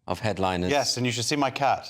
of headliners. Yes, and you should see my cat.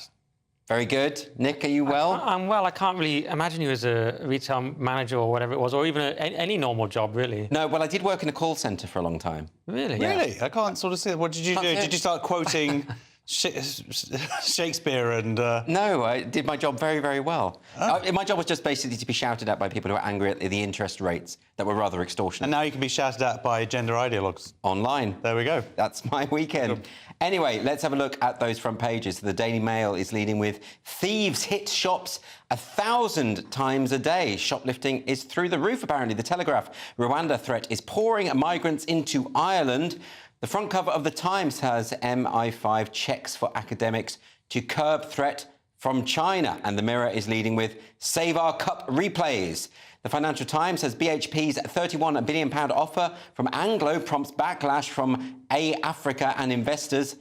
Very good. Nick, are you well? I'm well. I can't really imagine you as a retail manager or whatever it was, or even any normal job, really. No, well, I did work in a call centre for a long time. Really? Really? I can't sort of see it. What did you do? Did you start quoting Shakespeare and... No, I did my job very, very well. Oh. My job was just basically to be shouted at by people who were angry at the interest rates that were rather extortionate. And now you can be shouted at by gender ideologues. Online. There we go. That's my weekend. Good. Anyway, let's have a look at those front pages. The Daily Mail is leading with thieves hit shops 1,000 times a day. Shoplifting is through the roof, apparently. The Telegraph, Rwanda threat is pouring migrants into Ireland. The front cover of The Times has MI5 checks for academics to curb threat from China. And The Mirror is leading with Save Our Cup replays. The Financial Times says BHP's £31 billion offer from Anglo prompts backlash from Africa and investors,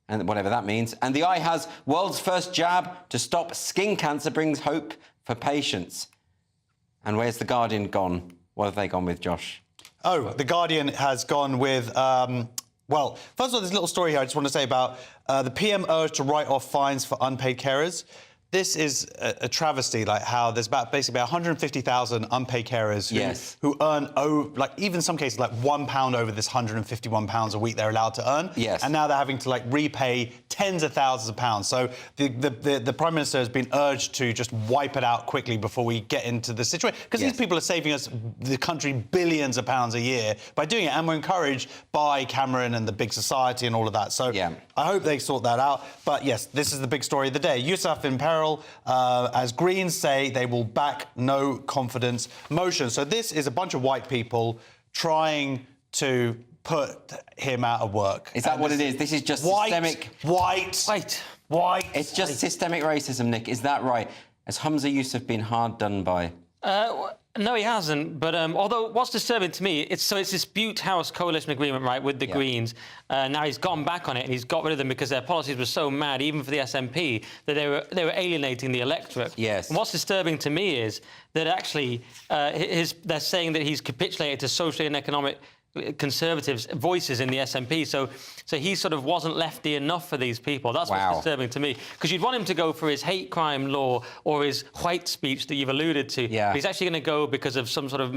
and whatever that means. And The Eye has world's first jab to stop skin cancer brings hope for patients. And where's The Guardian gone? What have they gone with, Josh? Oh, The Guardian has gone with... well, first of all, this little story here I just want to say about the PM urged to write off fines for unpaid carers. This is a travesty, like how there's basically about 150,000 unpaid carers who earn, even some cases, like £1 over this £151 a week they're allowed to earn. Yes. And now they're having to, repay tens of thousands of pounds. So the Prime Minister has been urged to just wipe it out quickly before we get into the situation. Because these people are saving us, the country, billions of pounds a year by doing it. And we're encouraged by Cameron and the big society and all of that. So I hope they sort that out. But, yes, this is the big story of the day. Yousaf in peril. As Greens say, they will back no confidence motion. So this is a bunch of white people trying to put him out of work. Is that what it is? This is just systemic... White. It's just systemic racism, Nick. Is that right? Has Humza Yousaf been hard done by? No, he hasn't. But although what's disturbing to me, it's this Butte House coalition agreement, right, with the Greens. Now he's gone back on it and he's got rid of them because their policies were so mad, even for the SNP, that they were alienating the electorate. Yes. And what's disturbing to me is that actually they're saying that he's capitulated to socially and economic Conservatives' voices in the SNP, so he sort of wasn't lefty enough for these people. That's what's disturbing to me, because you'd want him to go for his hate crime law or his white speech that you've alluded to. Yeah. But he's actually going to go because of some sort of,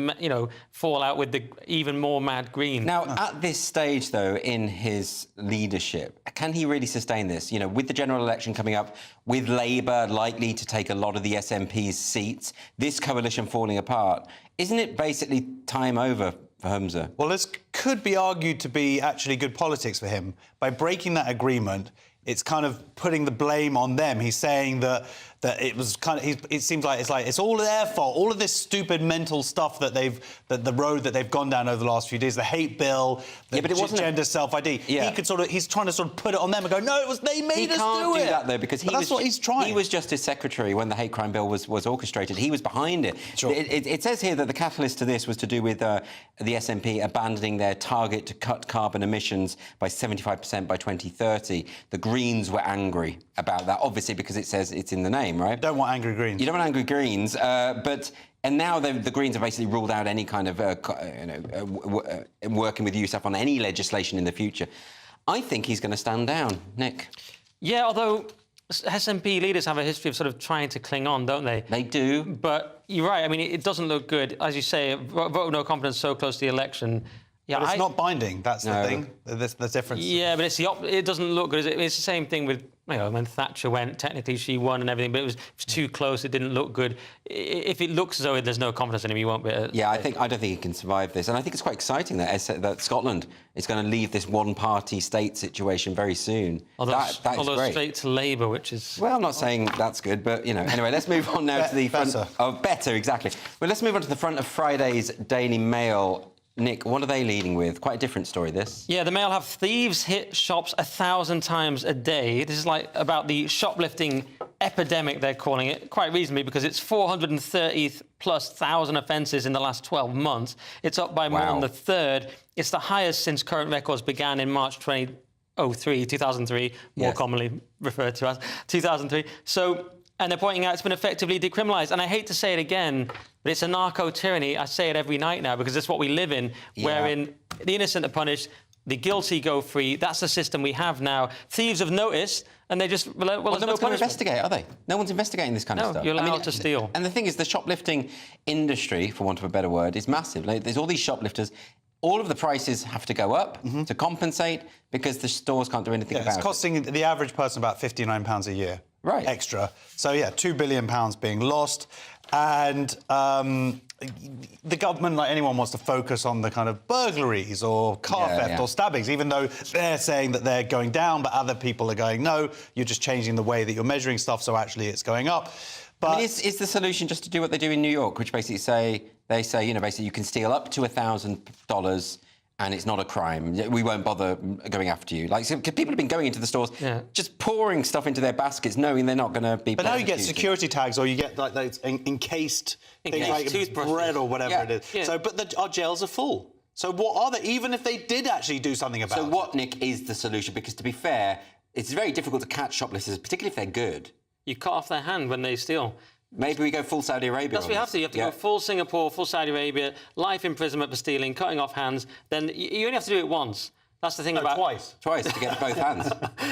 fallout with the even more mad Greens. Now, at this stage, though, in his leadership, can he really sustain this? With the general election coming up, with Labour likely to take a lot of the SNP's seats, this coalition falling apart, isn't it basically time over for Humza? Well, this could be argued to be actually good politics for him. By breaking that agreement, it's kind of putting the blame on them. He's saying that it was kind of... It seems like it's all their fault. All of this stupid mental stuff that the road that they've gone down over the last few days, the hate bill, the gender self-ID. Yeah. He's trying to sort of put it on them and go, no, they made us do it. He can't do that, though, because that's what he's trying. He was Justice Secretary when the hate crime bill was orchestrated. He was behind it. Sure. It says here that the catalyst to this was to do with the SNP abandoning their target to cut carbon emissions by 75% by 2030. The Greens were angry about that, obviously, because it says it's in the name, right? Don't want angry Greens. You don't want angry Greens, and now the Greens have basically ruled out any kind of working with Yousaf on any legislation in the future. I think he's going to stand down. Nick? Yeah, although SNP leaders have a history of sort of trying to cling on, don't they? They do. But you're right. I mean, it doesn't look good. As you say, vote of no confidence so close to the election. Yeah, but it's not binding. That's the thing. The difference. Yeah, but it doesn't look good. It's the same thing with when Thatcher went. Technically, she won and everything, but it was too close. It didn't look good. If it looks as though there's no confidence in him, he won't be. Yeah, I don't think he can survive this, and I think it's quite exciting that Scotland is going to leave this one-party state situation very soon. Although great. Straight to Labour, which is... Well, I'm not saying that's good, but Anyway, let's move on now to the front. Better, exactly. Well, let's move on to the front of Friday's Daily Mail. Nick, what are they leading with? Quite a different story, this. Yeah, the Mail have thieves hit shops 1,000 times a day. This is about the shoplifting epidemic, they're calling it, quite reasonably, because it's 430,000+ offences in the last 12 months. It's up by more than a third. It's the highest since current records began in March 2003, more commonly referred to as 2003. And they're pointing out it's been effectively decriminalised. And I hate to say it again, but it's a narco-tyranny. I say it every night now because it's what we live in, wherein the innocent are punished, The guilty go free. That's the system we have now. Thieves have noticed, and they just... Well, no one's going to investigate, are they? No one's investigating this kind of stuff. You're allowed to steal. And the thing is, the shoplifting industry, for want of a better word, is massive. Like, there's all these shoplifters. All of the prices have to go up to compensate because the stores can't do anything about it. It's costing the average person about £59 a year. Right. Extra. So, yeah, £2 billion being lost. And the government, like anyone, wants to focus on the kind of burglaries or car theft or stabbings, even though they're saying that they're going down, but other people are going, no, you're just changing the way that you're measuring stuff, so actually it's going up. But I mean, is the solution just to do what they do in New York, which basically basically you can steal up to $1,000 and it's not a crime. We won't bother going after you. Like, so people have been going into the stores, just pouring stuff into their baskets, knowing they're not going to be. But now you get security tags, or you get like those encased things like bread or whatever it is. Yeah. So, but our jails are full. So what are they? Even if they did actually do something about it. So what, Nick, is the solution? Because to be fair, it's very difficult to catch shoplifters, particularly if they're good. You cut off their hand when they steal. Maybe we go full Saudi Arabia. That's what you have to. You have to go full Singapore, full Saudi Arabia, life imprisonment for stealing, cutting off hands. Then you only have to do it once. That's the thing about... Twice. Twice to get both hands.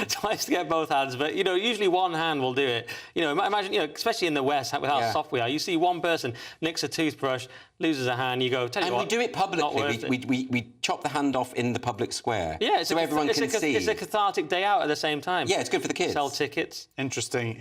Twice to get both hands. But, usually one hand will do it. Imagine, especially in the West, with how soft we are, you see one person nicks a toothbrush, loses a hand, you go, tell you what... And we do it publicly. We chop the hand off in the public square. Yeah, so everyone can see. It's a cathartic day out at the same time. Yeah, it's good for the kids. Sell tickets. Interesting.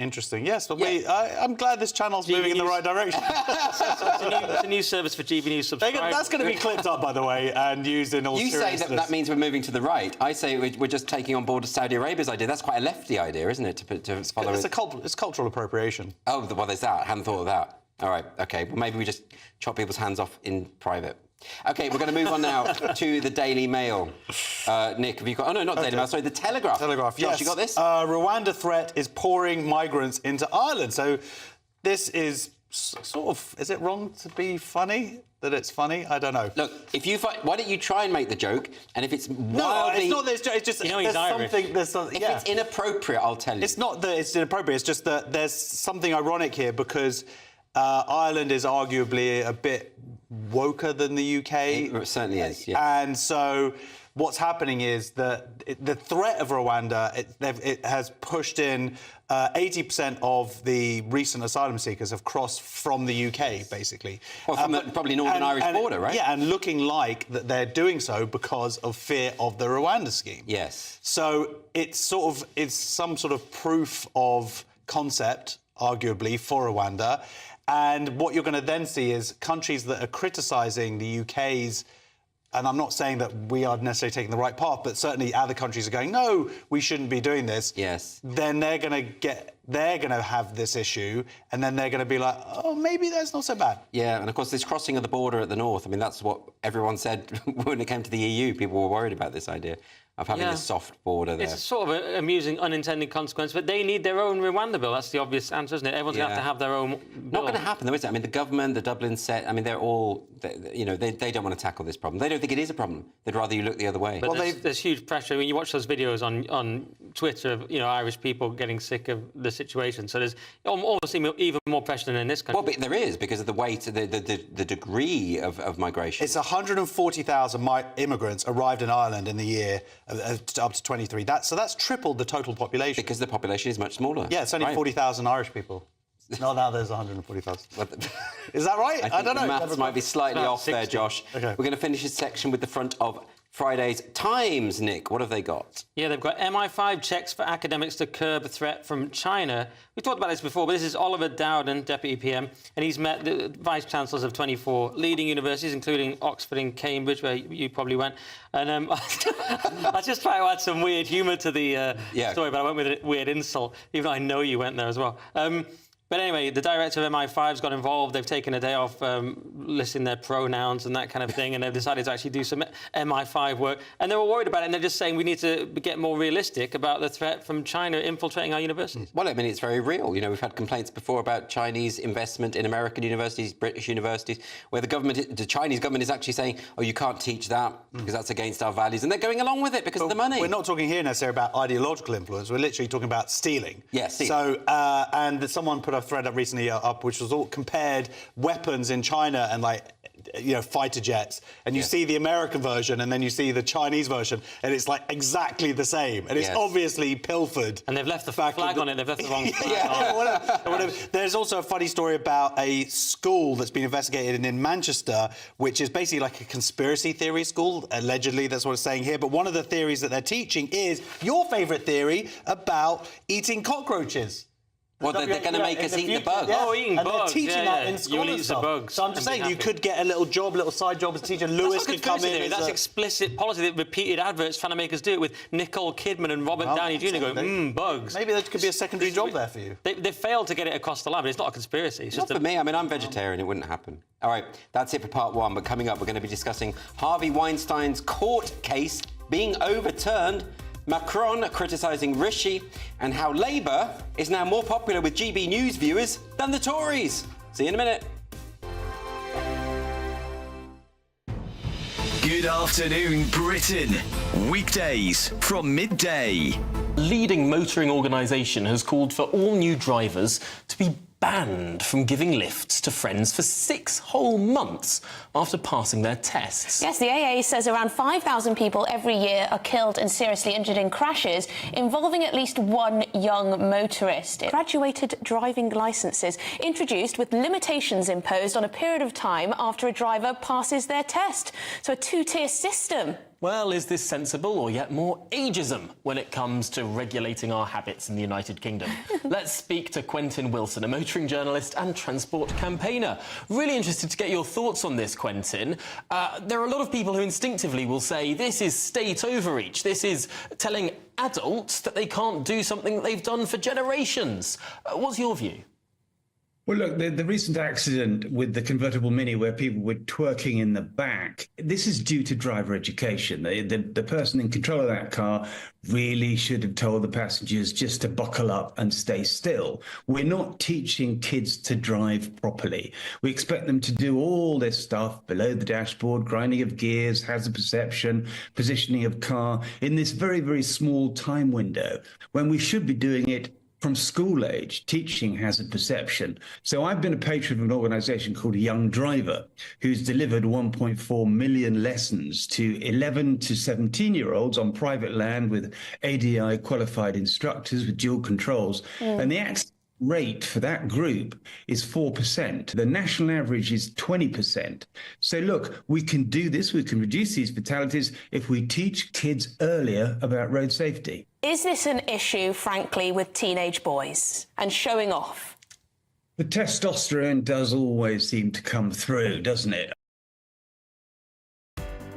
Yes, but I'm glad this channel's moving in the right direction. It's a new service for GBNews subscribers. That's going to be clipped up, by the way, and used in all seriousness. You say that means we're moving to the right. I say we're just taking on board Saudi Arabia's idea. That's quite a lefty idea, isn't it, to follow it? It's cultural appropriation. Oh, well, there's that. I hadn't thought of that. All right, OK. Well, maybe we just chop people's hands off in private. OK, we're going to move on now to the Daily Mail. Nick, have you got... Oh, no, not the Daily Mail. Sorry, the Telegraph. Telegraph, Josh, yes. you got this? Rwanda threat is pouring migrants into Ireland. So this is sort of... Is it wrong to be funny? That it's funny? I don't know. Look, why don't you try and make the joke? And if it's wildly... No, it's not. It's just... he's Irish. If it's inappropriate, I'll tell you. It's not that it's inappropriate. It's just that there's something ironic here because Ireland is arguably a bit woker than the UK. It certainly is, yeah. And so what's happening is that the threat of Rwanda, it has pushed in 80% of the recent asylum seekers have crossed from the UK, basically. Well, from the probably Northern Irish border, right? Yeah, and looking like that they're doing so because of fear of the Rwanda scheme. Yes. So it's some sort of proof of concept, arguably, for Rwanda. And what you're going to then see is countries that are criticising the UK's, and I'm not saying that we are necessarily taking the right path, but certainly other countries are going, no, we shouldn't be doing this. Yes. Then they're going to have this issue, and then they're going to be like, oh, maybe that's not so bad. Yeah, and of course, this crossing of the border at the north, I mean, that's what everyone said when it came to the EU. People were worried about this idea of having a soft border there. It's sort of an amusing unintended consequence, but they need their own Rwanda bill. That's the obvious answer, isn't it? Everyone's going to have to have their own bill. Not going to happen, though, is it? I mean, the government, the Dublin set, I mean, they're all, they don't want to tackle this problem. They don't think it is a problem. They'd rather you look the other way. But there's huge pressure. I mean, you watch those videos on Twitter of, Irish people getting sick of the situation. So there's almost even more pressure than in this country. Well, but there is, because of the weight, the degree of migration. It's 140,000 immigrants arrived in Ireland in the year up to 23. So that's tripled the total population. Because the population is much smaller. Yeah, it's only 40,000 Irish people. No, now there's 140,000. Is that right? I don't know. The maths might be slightly off 60. there, Josh. Okay. We're going to finish this section with the front of Friday's Times. Nick, what have they got? Yeah, they've got MI5 checks for academics to curb a threat from China. We talked about this before, but this is Oliver Dowden, Deputy PM, and he's met the Vice-Chancellors of 24 leading universities, including Oxford and Cambridge, where you probably went. And I was just trying to add some weird humour to the story, but I went with a weird insult, even though I know you went there as well. But anyway, the director of MI5's got involved. They've taken a day off listing their pronouns and that kind of thing, and they've decided to actually do some MI5 work. And they were worried about it, and they're just saying we need to get more realistic about the threat from China infiltrating our universities. Well, I mean, it's very real. We've had complaints before about Chinese investment in American universities, British universities, where the Chinese government is actually saying, oh, you can't teach that because that's against our values. And they're going along with it because of the money. We're not talking here necessarily about ideological influence. We're literally talking about stealing. Yeah, stealing. So, and someone put a thread up recently which was all compared weapons in China and fighter jets, and you see the American version, and then you see the Chinese version, and it's like exactly the same, and it's obviously pilfered. And they've left the flag on it. They've left the wrong flag on. Whatever. There's also a funny story about a school that's been investigated in Manchester, which is basically like a conspiracy theory school. Allegedly, that's what it's saying here. But one of the theories that they're teaching is your favourite theory about eating cockroaches. Well, they're going to make us eat the bugs. Yeah. Eating and bugs. They're teaching that in school. You'll eat the bugs. So I'm just saying, you could get a little side job as a teacher. Lewis could come in. That's explicit policy that repeated adverts trying to make us do it with Nicole Kidman and Robert Downey Jr. going, bugs. Maybe there could be a secondary job there for you. They failed to get it across the line, but it's not a conspiracy. It's Not for me. I mean, I'm vegetarian. It wouldn't happen. All right, that's it for part one. But coming up, we're going to be discussing Harvey Weinstein's court case being overturned, Macron criticising Rishi, and how Labour is now more popular with GB News viewers than the Tories. See you in a minute. Good afternoon, Britain. Weekdays from midday. Leading motoring organisation has called for all new drivers to be banned from giving lifts to friends for 6 whole months after passing their tests. Yes, the AA says around 5,000 people every year are killed and seriously injured in crashes involving at least one young motorist. Graduated driving licences introduced with limitations imposed on a period of time after a driver passes their test. So a two-tier system. Well, is this sensible or yet more ageism when it comes to regulating our habits in the United Kingdom? Let's speak to Quentin Wilson, a motoring journalist and transport campaigner. Really interested to get your thoughts on this, Quentin. There are a lot of people who instinctively will say this is state overreach. This is telling adults that they can't do something that they've done for generations. What's your view? Well, look, the recent accident with the convertible Mini where people were twerking in the back, this is due to driver education. The person in control of that car really should have told the passengers just to buckle up and stay still. We're not teaching kids to drive properly. We expect them to do all this stuff below the dashboard, grinding of gears, hazard perception, positioning of car in this very, very small time window when we should be doing it from school age, teaching hazard perception. So I've been a patron of an organisation called Young Driver, who's delivered 1.4 million lessons to 11 to 17-year-olds on private land with ADI qualified instructors with dual controls. And the accident rate for that group is 4%. The national average is 20%. So look, we can do this. We can reduce these fatalities if we teach kids earlier about road safety. Is this an issue, frankly, with teenage boys and showing off? The testosterone does always seem to come through, doesn't it?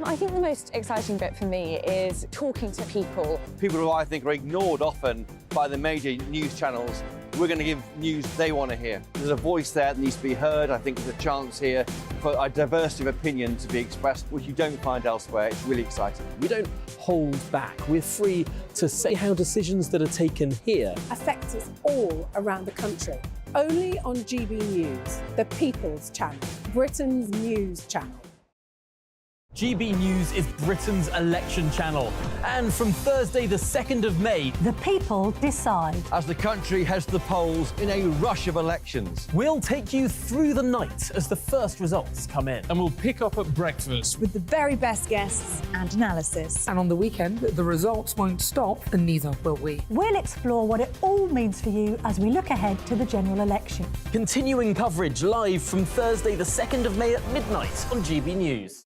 I think the most exciting bit for me is talking to people. People who I think are ignored often by the major news channels. We're going to give news they want to hear. There's a voice there that needs to be heard. I think there's a chance here for a diversity of opinion to be expressed, which you don't find elsewhere. It's really exciting. We don't hold back. We're free to say how decisions that are taken here affect us all around the country. Only on GB News, the People's Channel, Britain's news channel. GB News is Britain's election channel. And from Thursday, the 2nd of May, the people decide. As the country heads to the polls in a rush of elections, we'll take you through the night as the first results come in. And we'll pick up at breakfast with the very best guests and analysis. And on the weekend, the results won't stop, and neither will we. We'll explore what it all means for you as we look ahead to the general election. Continuing coverage live from Thursday, the 2nd of May at midnight on GB News.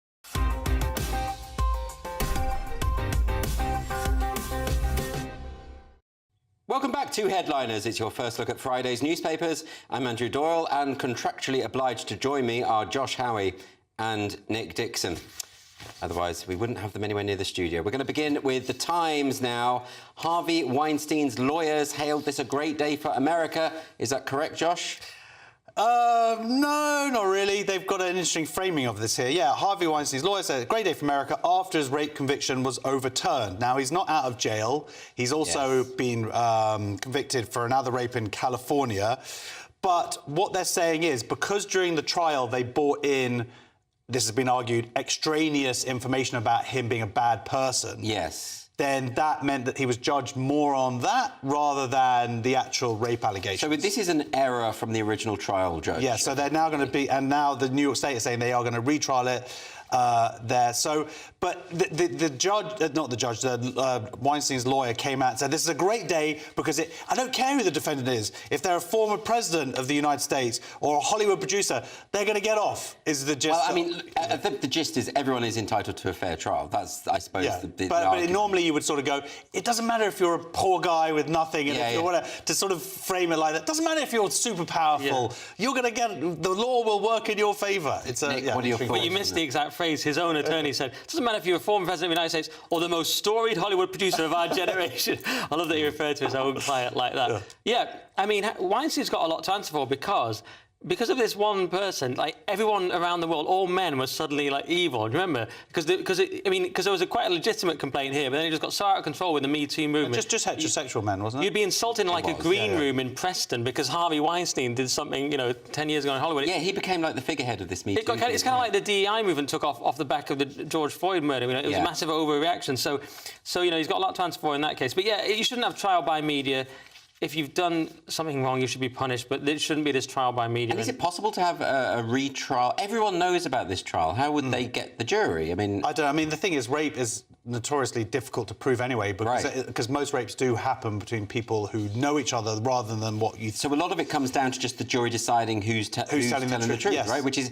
Welcome back to Headliners. It's your first look at Friday's newspapers. I'm Andrew Doyle, and contractually obliged to join me are Josh Howie and Nick Dixon. Otherwise, we wouldn't have them anywhere near the studio. We're going to begin with The Times now. Harvey Weinstein's lawyers hailed this a great day for America. Is that correct, Josh? No, not really. They've got an interesting framing of this here. Yeah, Harvey Weinstein's lawyer said, great day for America after his rape conviction was overturned. Now, he's not out of jail. He's also been convicted for another rape in California. But what they're saying is, because during the trial they brought in, this has been argued, extraneous information about him being a bad person. Yes. then that meant that he was judged more on that rather than the actual rape allegations. So this is an error from the original trial, Judge. Yeah, so they're now going to be... And now the New York State is saying they are going to retrial it there. So, but the judge, not the judge, Weinstein's lawyer came out and said, this is a great day because I don't care who the defendant is. If they're a former president of the United States or a Hollywood producer, they're going to get off, is the gist. Well, I mean, I think the gist is everyone is entitled to a fair trial. That's, I suppose, the but normally you would sort of go, it doesn't matter if you're a poor guy with nothing, and if you're whatever, to sort of frame it like that. It doesn't matter if you're super powerful. You're going to get... The law will work in your favour. It's Nick, what are your thoughts? But you missed the exact phrase. His own attorney said, it doesn't matter if you're a former president of the United States or the most storied Hollywood producer of our generation. I love that he referred to his own client like that. Yeah, I mean, Weinstein's got a lot to answer for because of this one person, like, everyone around the world, all men were suddenly, like, evil. Do you remember? Because there was quite a legitimate complaint here, but then it just got so out of control with the Me Too movement. Just heterosexual men, wasn't it? You'd be insulted in, like, a green room in Preston because Harvey Weinstein did something, 10 years ago in Hollywood. Yeah, he became, like, the figurehead of this Me Too. It's kind of like the DEI movement took off the back of the George Floyd murder. It was a massive overreaction. So, he's got a lot to answer for in that case. But, yeah, you shouldn't have trial by media. If you've done something wrong, you should be punished, but it shouldn't be this trial by media. And is it possible to have a retrial? Everyone knows about this trial. How would they get the jury? I mean... I don't know. I mean, the thing is, rape is notoriously difficult to prove anyway, because most rapes do happen between people who know each other rather than what you... So a lot of it comes down to just the jury deciding who's telling the truth, right? Which is...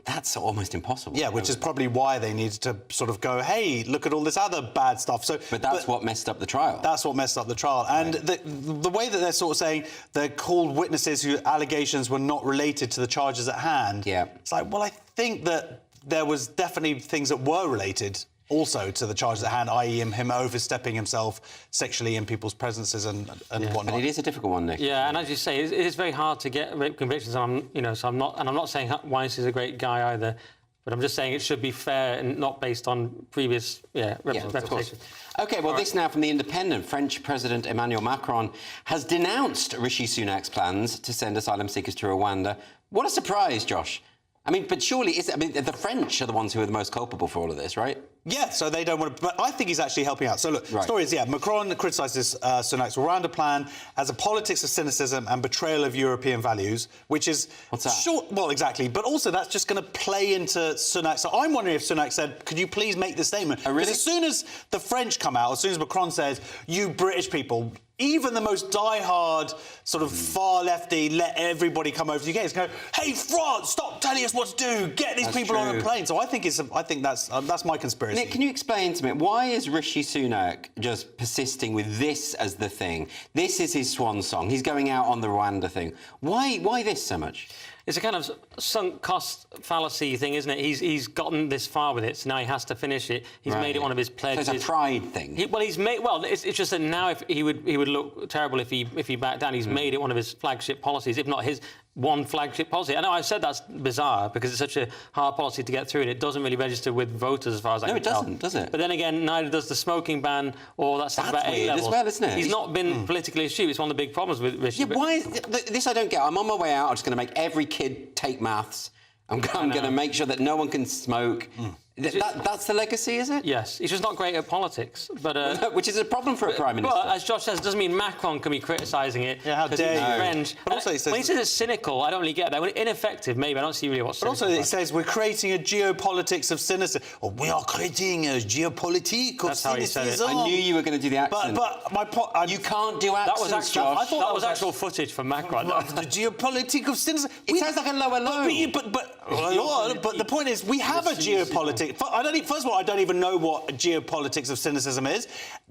That's almost impossible. Yeah, which is probably why they needed to sort of go, hey, look at all this other bad stuff. But that's what messed up the trial. That's what messed up the trial. And the way that they're sort of saying they're called witnesses whose allegations were not related to the charges at hand. Yeah. It's like, well, I think that there was definitely things that were related also to the charges at hand, i.e. him overstepping himself sexually in people's presences and whatnot. And it is a difficult one, Nick. Yeah, and as you say, it is very hard to get rape convictions. And I'm not saying Weinstein's a great guy either, but I'm just saying it should be fair and not based on previous reputation. OK, well, this now from The Independent. French President Emmanuel Macron has denounced Rishi Sunak's plans to send asylum seekers to Rwanda. What a surprise, Josh. I mean, but surely, the French are the ones who are the most culpable for all of this, right? Yeah, so they don't want to... But I think he's actually helping out. So, look, the story is, Macron criticises Sunak's Rwanda plan as a politics of cynicism and betrayal of European values, which is... What's that? Short, well, exactly. But also, that's just going to play into Sunak. So I'm wondering if Sunak said, could you please make this statement? Oh, really? Because as soon as the French come out, as soon as Macron says, you British people... Even the most die-hard, sort of far-lefty, let everybody come over to the UK, go, hey, France, stop telling us what to do, get these people on a plane. So I think that's my conspiracy. Nick, can you explain to me, why is Rishi Sunak just persisting with this as the thing? This is his swan song. He's going out on the Rwanda thing. Why this so much? It's a kind of sunk cost fallacy thing, isn't it? He's gotten this far with it, so now he has to finish it. He's made it one of his pledges. So it's a pride thing. It's just that now if he would look terrible if he backed down. He's made it one of his flagship policies, if not his one flagship policy. I know I said that's bizarre because it's such a hard policy to get through and it doesn't really register with voters as far as I can tell. No, it doesn't, does it? But then again, neither does the smoking ban or that stuff about A-levels. As well, isn't it? He's not been politically astute. It's one of the big problems with Rishi. Yeah, why is this I don't get. I'm on my way out. I'm just going to make every kid take maths. I'm going to make sure that no one can smoke. That's the legacy, is it? Yes. He's just not great at politics. But which is a problem for a Prime Minister. But, as Josh says, it doesn't mean Macron can be criticising it. Yeah, how dare you. French. But also he says... When he says it's cynical, I don't really get that. When ineffective, maybe. I don't see really what's cynical. But also it says we're creating a geopolitics of cynicism. Or we are creating a geopolitique of cynicism. I knew you were going to do the accent. But my point... You can't do accents, Josh. I thought that was actual footage from Macron. The geopolitique of cynicism. It sounds like a lower low. But the point is, we have a geopolitics... First of all, I don't even know what geopolitics of cynicism is,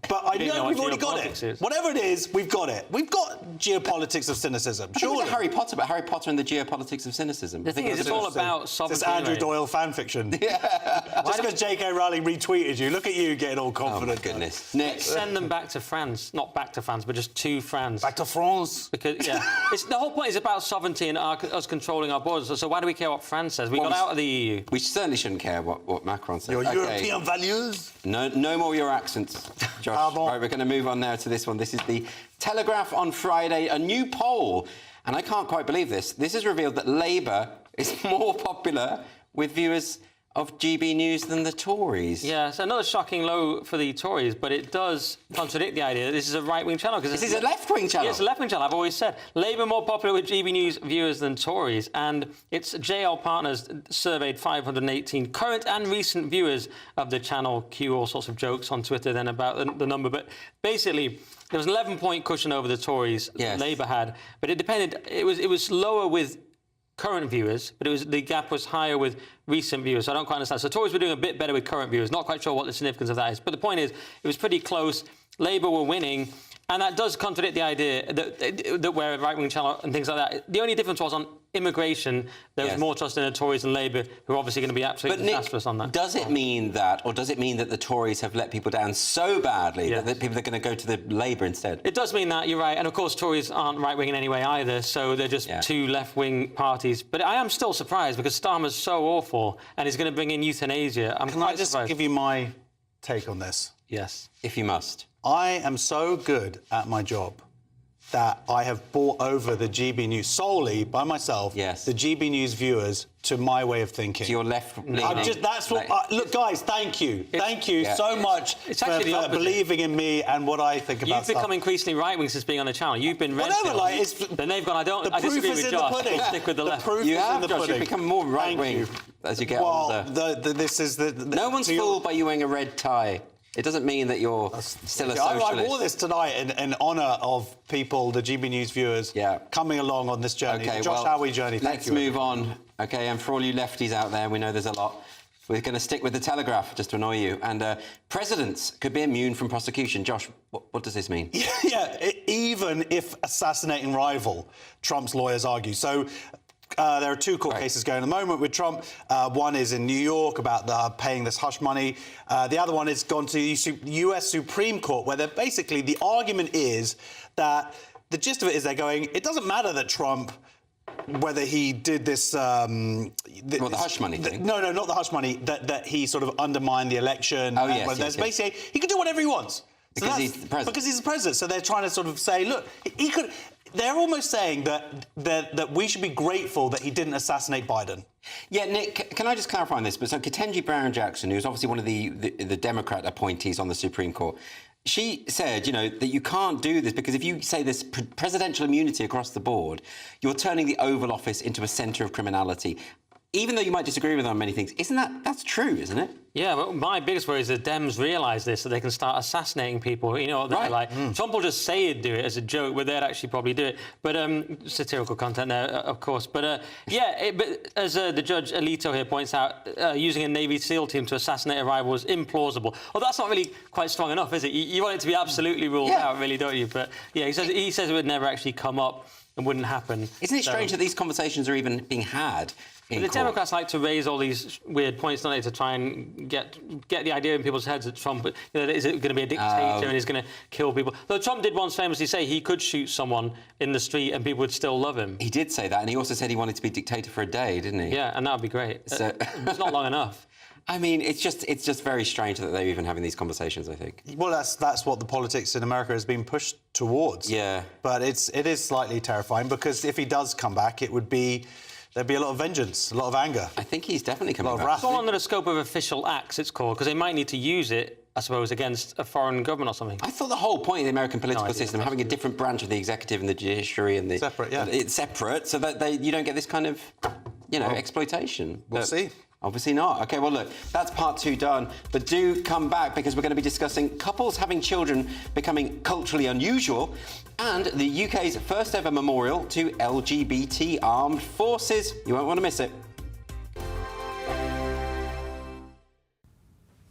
but I know we've already got it. Whatever it is, we've got it. We've got geopolitics of cynicism. Surely. It was Harry Potter, but Harry Potter and the geopolitics of cynicism. The thing is, it's all about sovereignty. It's Andrew Doyle fan fiction. Yeah. Just because J.K. Rowling retweeted you, look at you getting all confident. Oh, my goodness. Next. Send them back to France. Not back to France, but just to France. Back to France. Because, the whole point is about sovereignty and us controlling our borders. So why do we care what France says? We got out of the EU. We certainly shouldn't care what Macron says. Your European values. No more your accents, Josh. Right, we're going to move on now to this one. This is the Telegraph on Friday, a new poll. And I can't quite believe this. This has revealed that Labour is more popular with viewers of GB News than the Tories. Yeah, so another shocking low for the Tories, but it does contradict the idea that this is a right-wing channel. This is a left-wing channel. Yeah, it's a left-wing channel, I've always said. Labour more popular with GB News viewers than Tories, and its JL Partners surveyed 518 current and recent viewers of the channel. Cue all sorts of jokes on Twitter then about the number, but basically there was an 11-point cushion over the Tories that Labour had, but it depended. It was lower with current viewers, but the gap was higher with recent viewers. So I don't quite understand. So Tories were doing a bit better with current viewers. Not quite sure what the significance of that is. But the point is, it was pretty close. Labour were winning. And that does contradict the idea that we're a right-wing channel and things like that. The only difference was on immigration. There was more trust in the Tories and Labour, who are obviously going to be absolutely disastrous on that. Does it mean that, or does it mean that the Tories have let people down so badly that people are going to go to the Labour instead? It does mean that, you're right. And, of course, Tories aren't right-wing in any way either, so they're just two left-wing parties. But I am still surprised because Starmer's so awful and he's going to bring in euthanasia. Can I just give you my take on this? Yes. If you must. I am so good at my job that I have brought over the GB News solely by myself. Yes. The GB News viewers to my way of thinking. To your left. That's what. Look, guys, thank you so much for believing in me and what I think about. You've become increasingly right-wing since being on the channel. You've been red. Then they've gone. I disagree with Josh. Stick with the left. You have, Josh. You've become more right-wing as you get older. This is the. No one's fooled by you wearing a red tie. It doesn't mean that you're still a socialist. I wore this tonight in honour of people, the GB News viewers, coming along on this journey, the Josh Howie journey. Let's move on. OK, and for all you lefties out there, we know there's a lot. We're going to stick with the Telegraph, just to annoy you. And presidents could be immune from prosecution. Josh, what does this mean? Even if assassinating rival, Trump's lawyers argue. So there are two court cases going at the moment with Trump. One is in New York about paying this hush money. The other one has gone to the US Supreme Court, where basically the argument is that the gist of it is they're going, it doesn't matter that Trump, whether he did this... the hush money thing? No, not the hush money, that he sort of undermined the election. Basically, he can do whatever he wants. Because he's the president. Because he's the president. So they're trying to sort of say, look, he could... They're almost saying that we should be grateful that he didn't assassinate Biden. Yeah, Nick, can I just clarify on this? But so Ketanji Brown-Jackson, who's obviously one of the Democrat appointees on the Supreme Court, she said, that you can't do this because if you say there's presidential immunity across the board, you're turning the Oval Office into a centre of criminality. Even though you might disagree with her on many things, that's true, isn't it? Yeah, but my biggest worry is that Dems realise this, so they can start assassting people. You know what they're like. Trump will just say he'd do it as a joke, but they'd actually probably do it. But satirical content there, of course. But but as the Judge Alito here points out, using a Navy SEAL team to assassinate a rival is implausible. Well, that's not really quite strong enough, is it? You want it to be absolutely ruled out, really, don't you? But yeah, he says it would never actually come up and wouldn't happen. Isn't it strange that these conversations are even being had? The Democrats like to raise all these weird points, don't they, to try and get the idea in people's heads that Trump is going to be a dictator and he's going to kill people. Though Trump did once famously say he could shoot someone in the street and people would still love him. He did say that, and he also said he wanted to be dictator for a day, didn't he? Yeah, and that would be great. So it's not long enough. I mean, it's just very strange that they're even having these conversations, I think. Well, that's what the politics in America has been pushed towards. Yeah. But it is slightly terrifying because if he does come back, there'd be a lot of vengeance, a lot of anger. I think he's definitely coming back. It's all under the scope of official acts, it's called, because they might need to use it, I suppose, against a foreign government or something. I thought the whole point of the American political system, having a different branch of the executive and the judiciary and the... Separate, yeah. It's separate, so that you don't get this kind of, exploitation. We'll see. Obviously not. OK, well, look, that's part 2 done. But do come back because we're going to be discussing couples having children becoming culturally unusual and the UK's first ever memorial to LGBT armed forces. You won't want to miss it.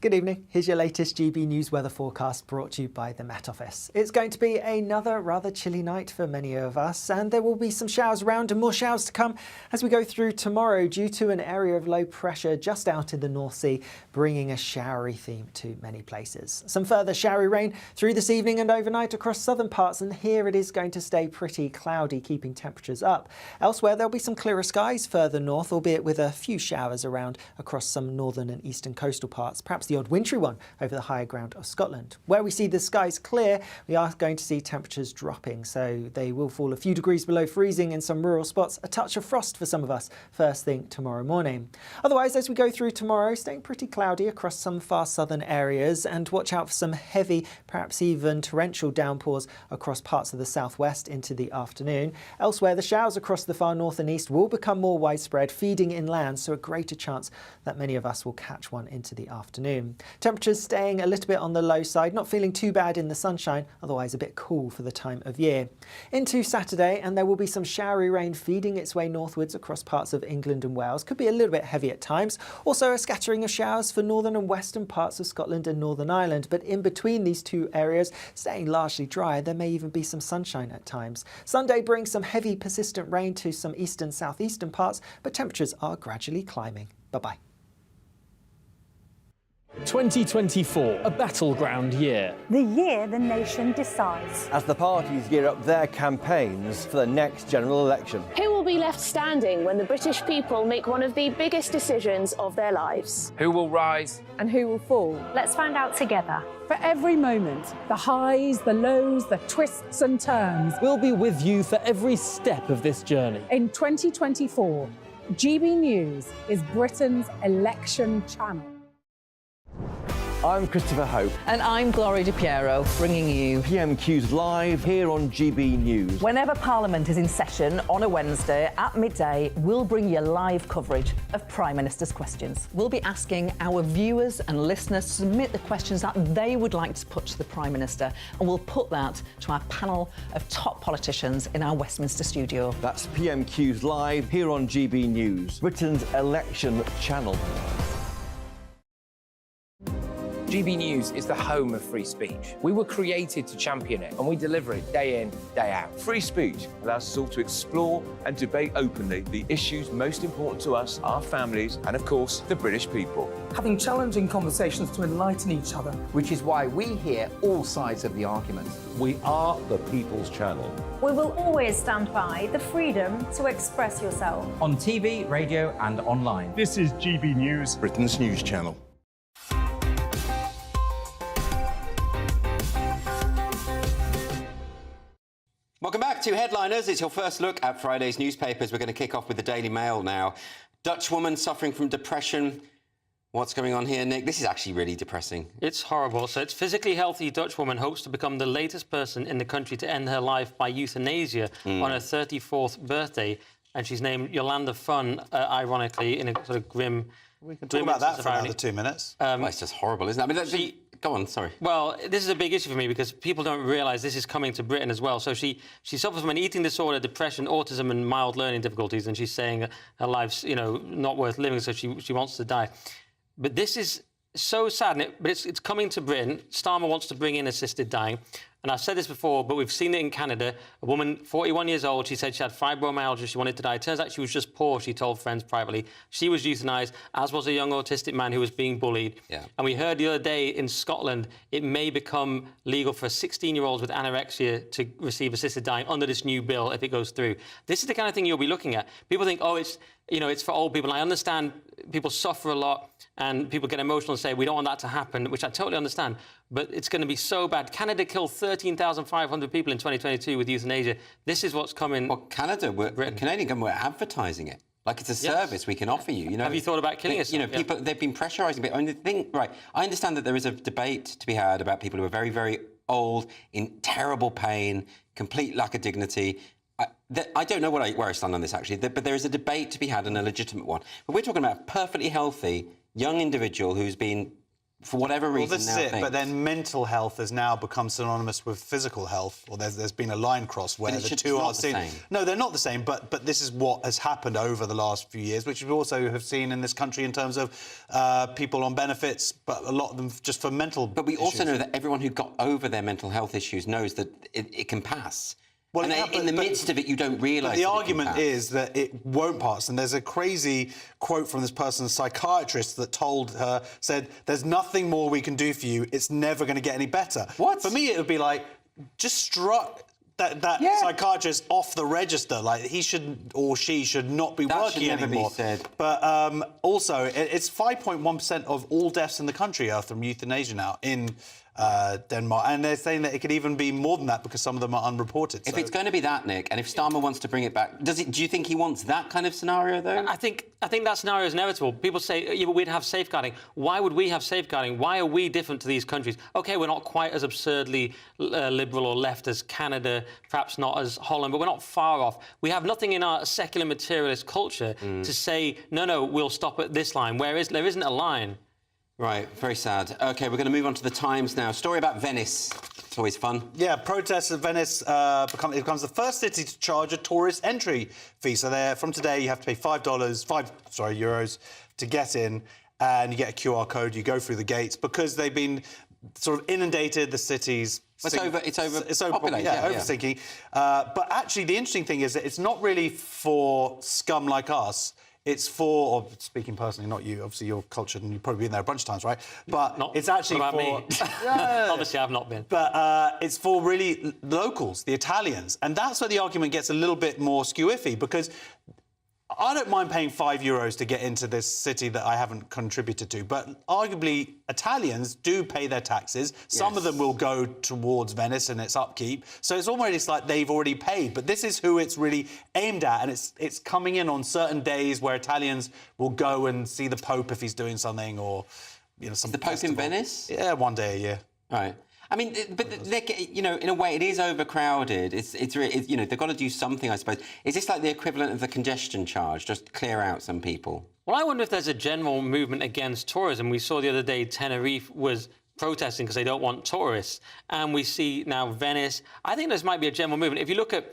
Good evening. Here's your latest GB News weather forecast brought to you by the Met Office. It's going to be another rather chilly night for many of us, and there will be some showers around and more showers to come as we go through tomorrow due to an area of low pressure just out in the North Sea, bringing a showery theme to many places. Some further showery rain through this evening and overnight across southern parts, and here it is going to stay pretty cloudy, keeping temperatures up. Elsewhere, there'll be some clearer skies further north, albeit with a few showers around across some northern and eastern coastal parts. Perhaps the the odd wintry one over the higher ground of Scotland. Where we see the skies clear, we are going to see temperatures dropping, so they will fall a few degrees below freezing in some rural spots, a touch of frost for some of us first thing tomorrow morning. Otherwise, as we go through tomorrow, staying pretty cloudy across some far southern areas, and watch out for some heavy, perhaps even torrential downpours across parts of the southwest into the afternoon. Elsewhere, the showers across the far north and east will become more widespread, feeding inland, so a greater chance that many of us will catch one into the afternoon. Temperatures staying a little bit on the low side, not feeling too bad in the sunshine, otherwise a bit cool for the time of year. Into Saturday, and there will be some showery rain feeding its way northwards across parts of England and Wales. Could be a little bit heavy at times. Also a scattering of showers for northern and western parts of Scotland and Northern Ireland, but in between these two areas, staying largely dry. There may even be some sunshine at times. Sunday brings some heavy persistent rain to some eastern southeastern parts, but temperatures are gradually climbing. Bye-bye. 2024, a battleground year. The year the nation decides. As the parties gear up their campaigns for the next general election. Who will be left standing when the British people make one of the biggest decisions of their lives? Who will rise? And who will fall? Let's find out together. For every moment, the highs, the lows, the twists and turns. We'll be with you for every step of this journey. In 2024, GB News is Britain's election channel. I'm Christopher Hope. And I'm Gloria Di Piero, bringing you PMQ's live here on GB News. Whenever Parliament is in session on a Wednesday at midday, we'll bring you live coverage of Prime Minister's questions. We'll be asking our viewers and listeners to submit the questions that they would like to put to the Prime Minister, and we'll put that to our panel of top politicians in our Westminster studio. That's PMQ's live here on GB News, Britain's election channel. GB News is the home of free speech. We were created to champion it, and we deliver it day in, day out. Free speech allows us all to explore and debate openly the issues most important to us, our families, and of course, the British people. Having challenging conversations to enlighten each other. Which is why we hear all sides of the argument. We are the People's Channel. We will always stand by the freedom to express yourself. On TV, radio and online. This is GB News, Britain's news channel. Welcome back to Headliners. It's your first look at Friday's newspapers. We're going to kick off with the Daily Mail now. Dutch woman suffering from depression. What's going on here, Nick? This is actually really depressing. It's horrible. So it's physically healthy Dutch woman hopes to become the latest person in the country to end her life by euthanasia on her 34th birthday. And she's named Yolanda Fun, ironically, in a sort of grim... We can talk about that for another 2 minutes. Well, it's just horrible, isn't it? I mean, go on, sorry. Well, this is a big issue for me because people don't realise this is coming to Britain as well. So she suffers from an eating disorder, depression, autism and mild learning difficulties, and she's saying her life's, not worth living, so she wants to die. But this is so sad, but it's coming to Britain. Starmer wants to bring in assisted dying. And I've said this before, but we've seen it in Canada. A woman, 41 years old, she said she had fibromyalgia, she wanted to die. It turns out she was just poor, she told friends privately. She was euthanized, as was a young autistic man who was being bullied. Yeah. And we heard the other day in Scotland, it may become legal for 16-year-olds with anorexia to receive assisted dying under this new bill if it goes through. This is the kind of thing you'll be looking at. People think, oh, it's for old people. And I understand people suffer a lot and people get emotional and say, we don't want that to happen, which I totally understand. But it's going to be so bad. Canada killed 13,500 people in 2022 with euthanasia. This is what's coming. Well, Canadian government were advertising it. Like it's a service we can offer you. Have you thought about killing yourself? People, they've been pressurising. I mean, I understand that there is a debate to be had about people who are very, very old, in terrible pain, complete lack of dignity. I don't know where I stand on this, actually, but there is a debate to be had and a legitimate one. But we're talking about a perfectly healthy young individual who's been, for whatever reason, this is it. But then mental health has now become synonymous with physical health, or there's been a line crossed where the two are seen. No, they're not the same. But this is what has happened over the last few years, which we also have seen in this country in terms of people on benefits, but a lot of them just for mental. But we also know that everyone who got over their mental health issues knows that it can pass. Well, and in the midst of it, you don't realise. The argument is that it won't pass, and there's a crazy quote from this person's psychiatrist that said, "There's nothing more we can do for you. It's never going to get any better." What? For me, it would be like, just that psychiatrist off the register. Like, he should or she should not be working anymore. Be said. But also, it's 5.1% of all deaths in the country are from euthanasia now in Denmark, and they're saying that it could even be more than that because some of them are unreported. If it's going to be that, Nick, and if Starmer wants to bring it back, do you think he wants that kind of scenario, though? I think that scenario is inevitable. People say, yeah, but we'd have safeguarding. Why would we have safeguarding? Why are we different to these countries? OK, we're not quite as absurdly liberal or left as Canada, perhaps not as Holland, but we're not far off. We have nothing in our secular materialist culture to say, no, we'll stop at this line, whereas there isn't a line. Right, very sad. OK, we're going to move on to the Times now. Story about Venice. It's always fun. Yeah, protests at Venice becomes the first city to charge a tourist entry fee. So from today, you have to pay €5 to get in, and you get a QR code. You go through the gates because they've been sort of inundated. The city's it's overpopulated. Overthinking. But actually, the interesting thing is that it's not really for scum like us. It's for, or speaking personally, not you, obviously you're cultured and you've probably been there a bunch of times, right? But it's actually for... me. Obviously, I've not been. But it's for really locals, the Italians. And that's where the argument gets a little bit more skew-iffy, because I don't mind paying €5 to get into this city that I haven't contributed to, but arguably Italians do pay their taxes. Some of them will go towards Venice and its upkeep. So it's almost like they've already paid. But this is who it's really aimed at, and it's coming in on certain days where Italians will go and see the Pope if he's doing something, or some. Is the Pope in Venice? Yeah, one day a year. Right. I mean, but in a way, it is overcrowded. They've got to do something, I suppose. Is this like the equivalent of the congestion charge? Just clear out some people? Well, I wonder if there's a general movement against tourism. We saw the other day Tenerife was protesting because they don't want tourists, and we see now Venice. I think this might be a general movement. If you look at,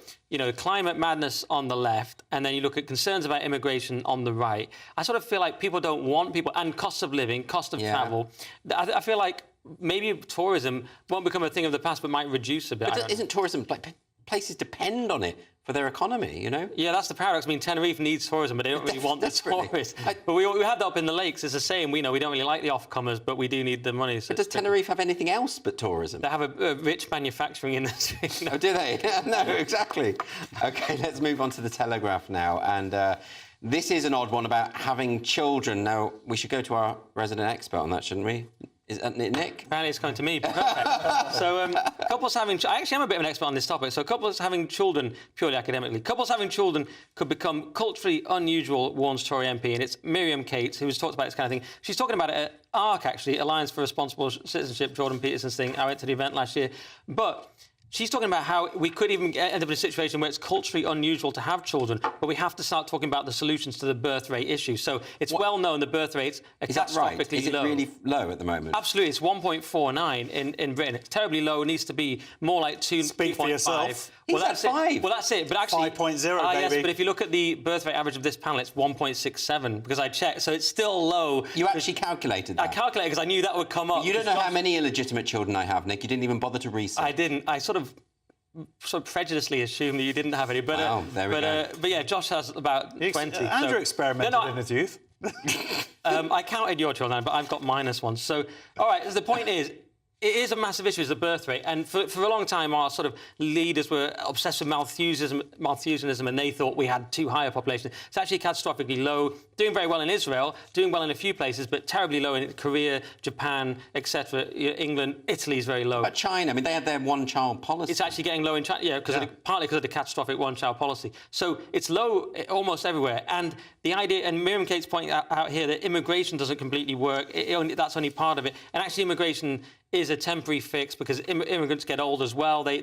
climate madness on the left, and then you look at concerns about immigration on the right, I sort of feel like people don't want people, and cost of living, cost of travel. I feel like maybe tourism won't become a thing of the past, but might reduce a bit. But isn't tourism, like, places depend on it for their economy, Yeah, that's the paradox. I mean, Tenerife needs tourism, but they don't really want the tourists. But we had that up in the lakes. It's the same. We don't really like the off-comers, but we do need the money. So but does Tenerife have anything else but tourism? They have a rich manufacturing industry. Oh, do they? No, exactly. OK, let's move on to the Telegraph now. And this is an odd one about having children. Now, we should go to our resident expert on that, shouldn't we? Isn't it Nick? Apparently it's coming to me. Perfect. So couples having... I actually am a bit of an expert on this topic. So couples having children, purely academically, couples having children could become culturally unusual, warns Tory MP. And it's Miriam Cates who's talked about this kind of thing. She's talking about it at ARC, actually, Alliance for Responsible Citizenship, Jordan Peterson's thing. I went to the event last year. But she's talking about how we could even end up in a situation where it's culturally unusual to have children, but we have to start talking about the solutions to the birth rate issue. So it's well known the birth rates are catastrophically low. Is it really low at the moment? Absolutely. It's 1.49 in Britain. It's terribly low. It needs to be more like 2.5. Speak for yourself. Well, that's 5. Well, that's it. But actually... 5.0, baby. Yes, but if you look at the birth rate average of this panel, it's 1.67, because I checked. So it's still low. You actually calculated that? I calculated because I knew that would come up. You don't know how many illegitimate children I have, Nick. You didn't even bother to research. I didn't. I sort of prejudiciously assumed that you didn't have any. But, there we go. But yeah, Josh has about 20. Andrew experimented in his youth. I counted your children, but I've got -1. So, all right, the point is, it is a massive issue, is the birth rate. And for a long time, our sort of leaders were obsessed with Malthusianism, and they thought we had too high a population. It's actually catastrophically low, doing very well in Israel, doing well in a few places, but terribly low in Korea, Japan, etc. England, Italy is very low. But China, I mean, they had their one-child policy. It's actually getting low in China, partly because of the catastrophic one-child policy. So it's low almost everywhere. And the idea, and Miriam Cates pointing out here, that immigration doesn't completely work. That's only part of it. And actually, immigration is a temporary fix because immigrants get old as well. They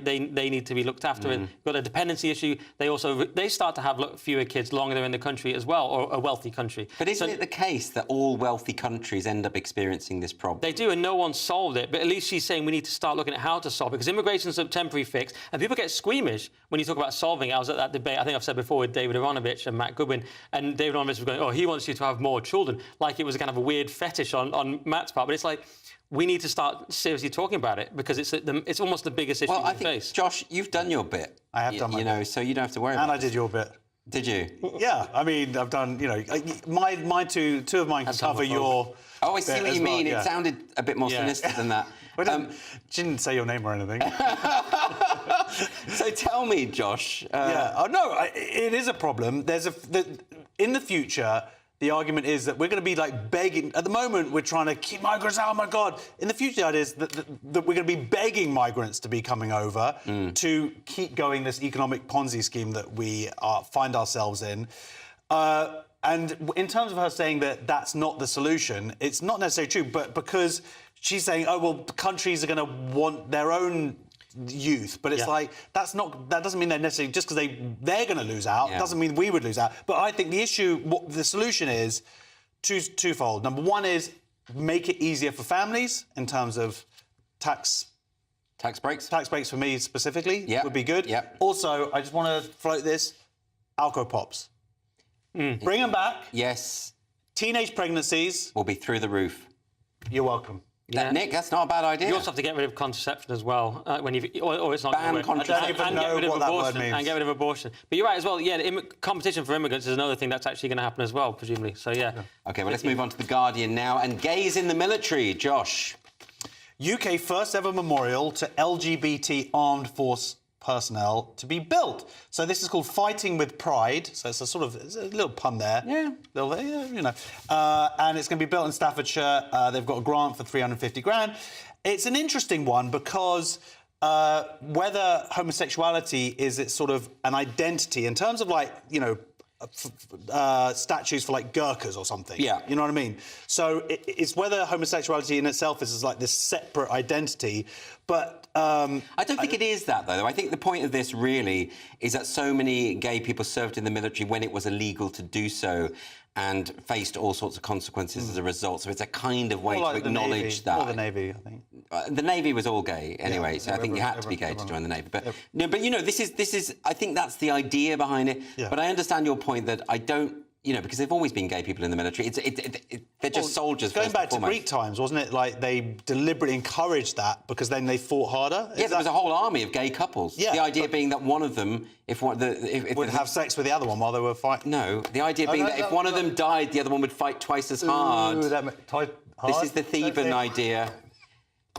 need to be looked after. And got a dependency issue. They start to have fewer kids longer they're in the country as well, or a wealthy country. But isn't it the case that all wealthy countries end up experiencing this problem? They do, and no one's solved it. But at least she's saying we need to start looking at how to solve it, because immigration's a temporary fix, and people get squeamish when you talk about solving it. I was at that debate, I think I've said before, with David Aronovich and Matt Goodwin, and David Aronovich was going, he wants you to have more children, like it was a kind of a weird fetish on Matt's part. But it's like, we need to start seriously talking about it, because it's almost the biggest issue we face. Josh, you've done your bit. I have done my bit. So you don't have to worry about it. And I did your bit. Did you? Yeah, I mean, I've done, my two of mine can cover your... Oh, I see what you mean. Well, It sounded a bit more sinister than that. She didn't say your name or anything. So tell me, Josh. It is a problem. In the future, the argument is that we're going to be like begging. At the moment, we're trying to keep migrants out. Oh my God! In the future, the idea is that we're going to be begging migrants to be coming over to keep going this economic Ponzi scheme that we find ourselves in. And in terms of her saying that that's not the solution, it's not necessarily true. But because she's saying, oh well, countries are going to want their own youth, but it's like that doesn't mean they're necessarily just because they're going to lose out doesn't mean we would lose out. But I think the solution is twofold. Number one is make it easier for families in terms of tax breaks. Tax breaks for me specifically would be good. Also, I just want to float this: Alco Pops. Bring them back. Yes. Teenage pregnancies will be through the roof. You're welcome. Nick, that's not a bad idea. You also have to get rid of contraception as well, or it's not ban contraception. I don't even know what that word means. And get rid of abortion. But you're right as well. Yeah, competition for immigrants is another thing that's actually going to happen as well, presumably. So yeah. Okay, well let's move on to the Guardian now. And gays in the military, Josh. UK first ever memorial to LGBT armed force personnel to be built. So this is called Fighting with Pride. So it's a little pun there. Yeah. And it's going to be built in Staffordshire. They've got a grant for 350 grand. It's an interesting one because whether homosexuality is its sort of an identity in terms of statues for like Gurkhas or something. Yeah. You know what I mean? So it's whether homosexuality in itself is like this separate identity. But I don't think it is that, though. I think the point of this really is that so many gay people served in the military when it was illegal to do so and faced all sorts of consequences as a result. So it's a kind of way to acknowledge that. Or the Navy, I think. The Navy was all gay anyway, so I think you had to be gay to join the Navy. But this is. I think that's the idea behind it. Yeah. But I understand your point that I don't. Because they've always been gay people in the military. They're just soldiers. Going back to foremost. Greek times, wasn't it? Like they deliberately encouraged that because then they fought harder. Yeah, there was a whole army of gay couples. Yeah, the idea being that one of them, if would have sex with the other one while they were fighting. No, the idea being that if one of them died, the other one would fight twice as hard. This is the Theban idea.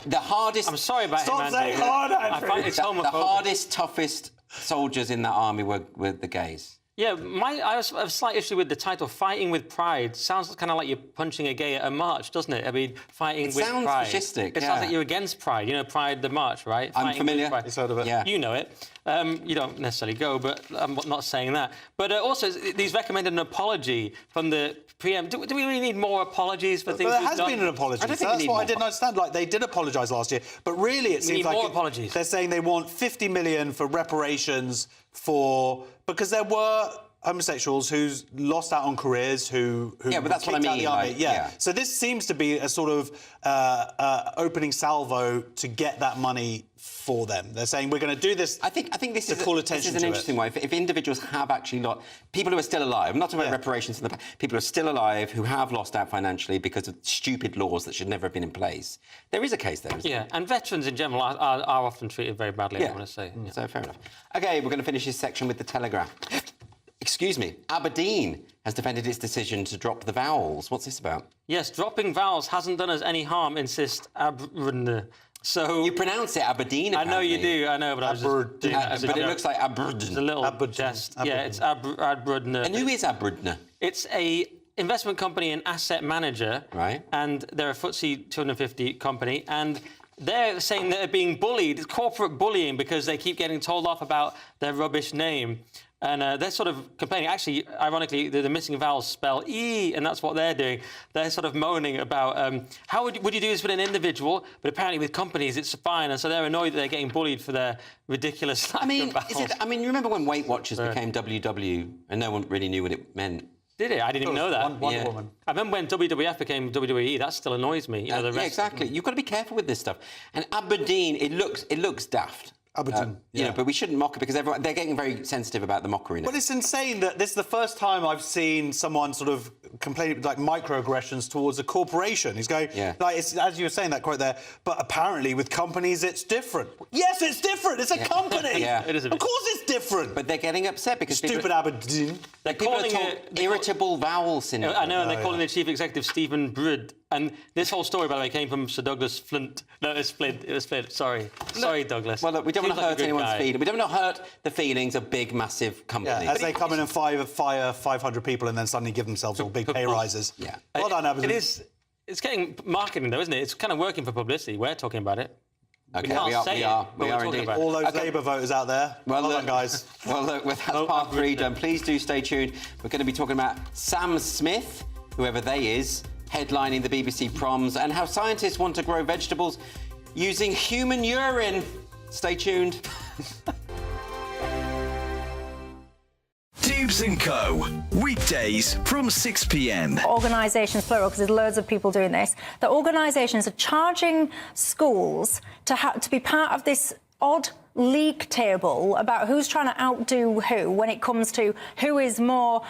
The hardest. I'm sorry about Stop him, saying Andrew. hard, I Andrew. find it's homophobic. The hardest, toughest soldiers in that army were the gays. Yeah, I have a slight issue with the title, Fighting with Pride. Sounds kind of like you're punching a gay at a march, doesn't it? I mean, fighting with pride. It sounds fascistic, It sounds like you're against pride. You know, Pride the march, right? I'm familiar. You've heard of it. Yeah. You know it. You don't necessarily go, but I'm not saying that. But also, these recommended an apology from the preempt. Do we really need more apologies for things There we've has done? been an apology. I don't So think we that's need what I more. didn't understand. Like, they did apologise last year, but really it seems need like... more apologies. They're saying they want 50 million for reparations because there were homosexuals who's lost out on careers who Yeah, but that's what I kicked out mean, the army. like, yeah. yeah. So this seems to be a sort of opening salvo to get that money for them. They're saying we're going to do this. I think this to is call this attention is an to interesting it. way. If individuals have actually lost, people who are still alive. I'm not talking about reparations in the past. People who are still alive who have lost out financially because of stupid laws that should never have been in place. There is a case there, isn't there? Yeah, and veterans in general are often treated very badly, I want to say. So fair enough. OK, we're going to finish this section with the Telegraph. Excuse me. Aberdeen has defended its decision to drop the vowels. What's this about? Yes, dropping vowels hasn't done us any harm, insists Aberdeen. So you pronounce it Aberdeen. I know you do. I know, but I was just doing that as a but it joke. looks like Aberdeen. It's a little jest. Yeah, it's Aberdeen. And who is Aberdeen? It's a investment company and asset manager. Right. And they're a FTSE 250 company, and they're saying they're being bullied. It's corporate bullying because they keep getting told off about their rubbish name. And they're sort of complaining. Actually, ironically, the missing vowels spell E, and that's what they're doing. They're sort of moaning about how would you do this with an individual, but apparently with companies it's fine, and so they're annoyed that they're getting bullied for their ridiculous lack of vowels. You remember when Weight Watchers became WW, and no one really knew what it meant? Did it? I didn't even know that. Wonder Woman. I remember when WWF became WWE. That still annoys me. The rest yeah, exactly. You've got to be careful with this stuff. And Aberdeen, it looks daft. Aberdeen, but we shouldn't mock it because they're getting very sensitive about the mockery now. But it's insane that this is the first time I've seen someone sort of complain like microaggressions towards a corporation. He's going, like, it's, as you were saying that quote there, but apparently with companies it's different. Yes, it's different. It's a company. Yeah, it is. Of course it's different. But they're getting upset because stupid Aberdeen. They're people calling are told irritable vowel syndrome. I know, and they're calling the chief executive Stephen Brud And this whole story, by the way, came from Sir Douglas Flint. No, it was Flint. It was Flint. Sorry, Douglas. Well, look, we don't want to hurt anyone's guy. feelings. We don't want to hurt the feelings of big, massive companies. Yeah, as they come in and fire 500 people and then suddenly give themselves all big pay rises. Yeah. Well done, Aberdeen. It's getting marketing, though, isn't it? It's kind of working for publicity. We're talking about it. Okay, we are indeed. All those Labour voters out there. Well done, guys. Well, look, that's part 3 done. Please do stay tuned. We're going to be talking about Sam Smith, whoever they is, headlining the BBC Proms, and how scientists want to grow vegetables using human urine. Stay tuned. Dubes & Co. Weekdays from 6 p.m. Organisations, plural, because there's loads of people doing this. The organisations are charging schools to be part of this odd league table about who's trying to outdo who when it comes to who is more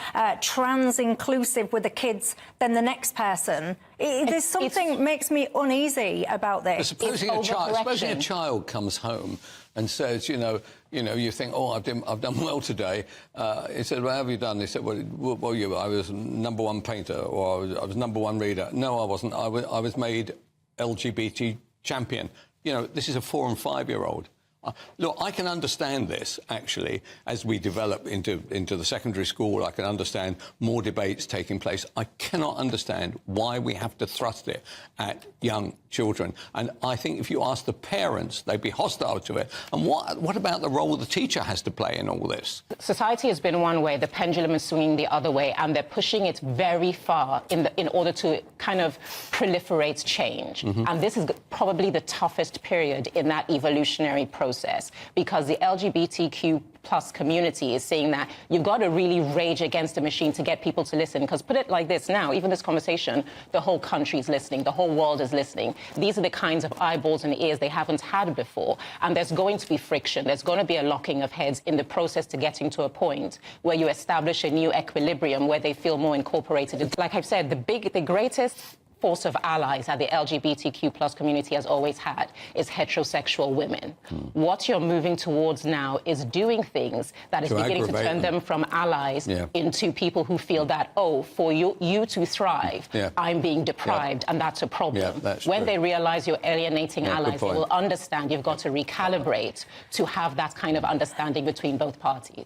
trans-inclusive with the kids than the next person. There's something that makes me uneasy about this. Supposing a child comes home and says, you think, oh, I've done well today. He said, well, how have you done? He said, well, I was #1 painter, or I was #1 reader. No, I wasn't. I was made LGBT champion. This is a 4- and 5-year-old. Look, I can understand this, actually, as we develop into the secondary school. I can understand more debates taking place. I cannot understand why we have to thrust it at young children. And I think if you ask the parents, they'd be hostile to it. And what about the role the teacher has to play in all this? Society has been one way, the pendulum is swinging the other way, and they're pushing it very far in order to kind of proliferate change. And this is probably the toughest period in that evolutionary process, because the LGBTQ plus community is saying that you've got to really rage against the machine to get people to listen. Because put it like this now, even this conversation, the whole country is listening, the whole world is listening. These are the kinds of eyeballs and ears they haven't had before. And there's going to be friction. There's going to be a locking of heads in the process to getting to a point where you establish a new equilibrium where they feel more incorporated. Like I've said, the greatest force of allies that the LGBTQ plus community has always had is heterosexual women. What you're moving towards now is doing things that is beginning to turn them from allies into people who feel that, oh, for you to thrive, I'm being deprived, and that's a problem. When they realise you're alienating allies, they will understand you've got to recalibrate to have that kind of understanding between both parties.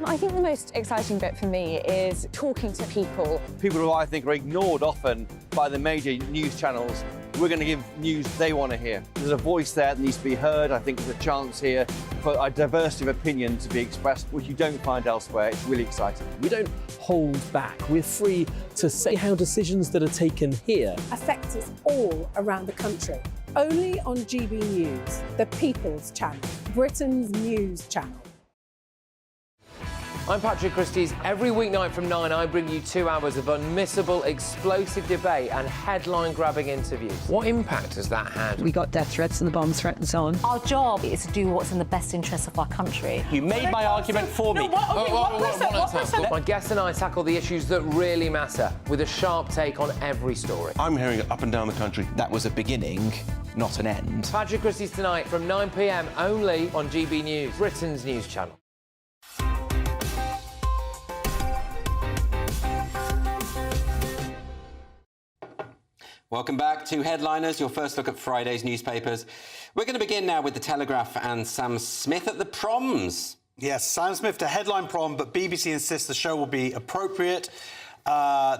I think the most exciting bit for me is talking to people. People who I think are ignored often by the major news channels. We're going to give news they want to hear. There's a voice there that needs to be heard. I think there's a chance here for a diversity of opinion to be expressed, which you don't find elsewhere. It's really exciting. We don't hold back. We're free to say how decisions that are taken here affect us all around the country. Only on GB News, the People's Channel, Britain's news channel. I'm Patrick Christie's. Every weeknight from 9, I bring you 2 hours of unmissable, explosive debate and headline-grabbing interviews. What impact has that had? We got death threats and the bomb threat and so on. Our job is to do what's in the best interest of our country. You made my argument for me. My guest and I tackle the issues that really matter, with a sharp take on every story. I'm hearing it up and down the country. That was a beginning, not an end. Patrick Christie's tonight from 9 p.m. only on GB News, Britain's news channel. Welcome back to Headliners, your first look at Friday's newspapers. We're going to begin now with The Telegraph and Sam Smith at the Proms. Yes, Sam Smith to headline Prom, but BBC insists the show will be appropriate.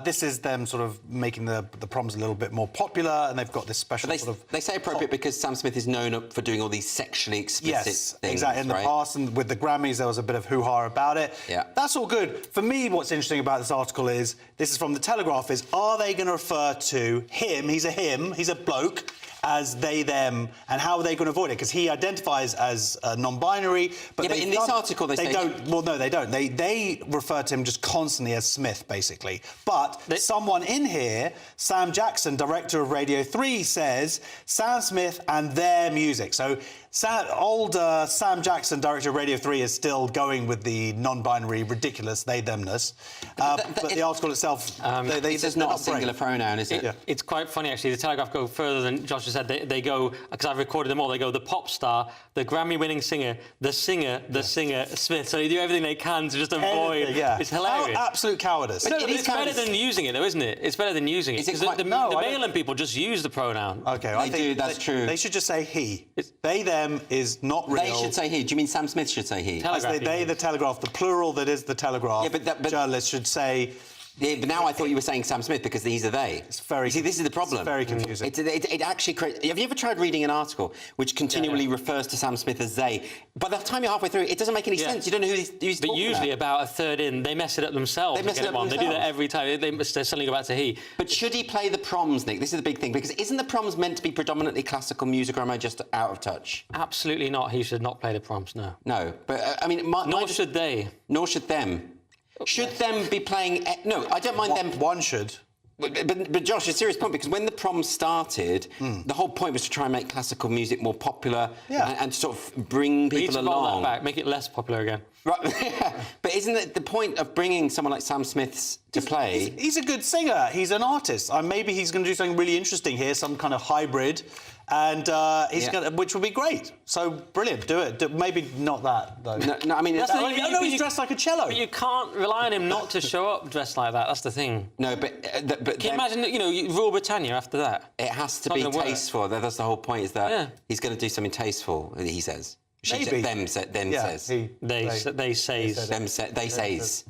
This is them sort of making the Proms a little bit more popular, and they've got this special They say appropriate because Sam Smith is known for doing all these sexually explicit things, exactly. In the past, and with the Grammys, there was a bit of hoo-ha about it. Yeah. That's all good. For me, what's interesting about this article is, this is from The Telegraph, is are they going to refer to him, he's a bloke, as they, them, and how are they going to avoid it? Because he identifies as non-binary, but, but in this article they say... don't. Well, no, they don't. They refer to him just constantly as Smith, basically. But someone in here, Sam Jackson, director of Radio 3, says Sam Smith and their music. So Old Sam Jackson, director of Radio 3, is still going with the non-binary ridiculous they-themness. But the article itself, it's not a singular pronoun, is it? It's quite funny, actually. The Telegraph go further than Josh has said. They go, because I've recorded them all, they go the pop star, the Grammy-winning singer, the singer, Smith. So they do everything they can to just avoid. It's hilarious. Absolute cowardice. But it's better than using it, though, isn't it? It's better than using it. Because the Malin people just use the pronoun. OK, I think that's true. They should just say he. They, them is not real. They should say he. Do you mean Sam Smith should say he? They, the Telegraph, the plural that is the Telegraph. Yeah, but journalists should say. Yeah, but now I thought you were saying Sam Smith because he's a they. It's very. See, this is the problem. It's very confusing. It actually creates. Have you ever tried reading an article which continually refers to Sam Smith as they? By the time you're halfway through, it doesn't make any sense. You don't know who he's talking about. But usually, about a third in, they mess it up themselves. They do that every time. They suddenly go back to he. But should he play the Proms, Nick? This is the big thing, because isn't the Proms meant to be predominantly classical music, or am I just out of touch? Absolutely not. He should not play the Proms. No. No, but I mean, nor should they. Nor should them. Should them be playing... No, I don't mind them... One should. But Josh, a serious point, because when the Proms started, the whole point was to try and make classical music more popular and sort of bring people along. Roll that back, make it less popular again. Right, but isn't it the point of bringing someone like Sam Smith to play? He's a good singer. He's an artist. Maybe he's going to do something really interesting here, some kind of hybrid, and which would be great. So brilliant, do it. Maybe not that though. No, I mean, he's dressed like a cello. But you can't rely on him not to show up dressed like that. That's the thing. No, but can you imagine? Rule Britannia after that. It has to be tasteful. That's the whole point. Is that he's going to do something tasteful? He says. Maybe. Says. They says. They says.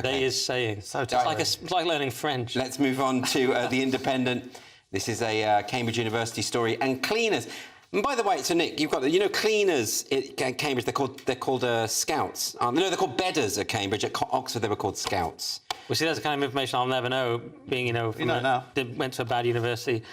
They is saying. So it's like learning French. Let's move on to The Independent. This is a Cambridge University story. And cleaners. And by the way, so Nick, you've got cleaners at Cambridge. They're called scouts. No, they're called bedders at Cambridge. At Oxford, they were called scouts. Well, see, that's the kind of information I'll never know. Being they went to a bad university.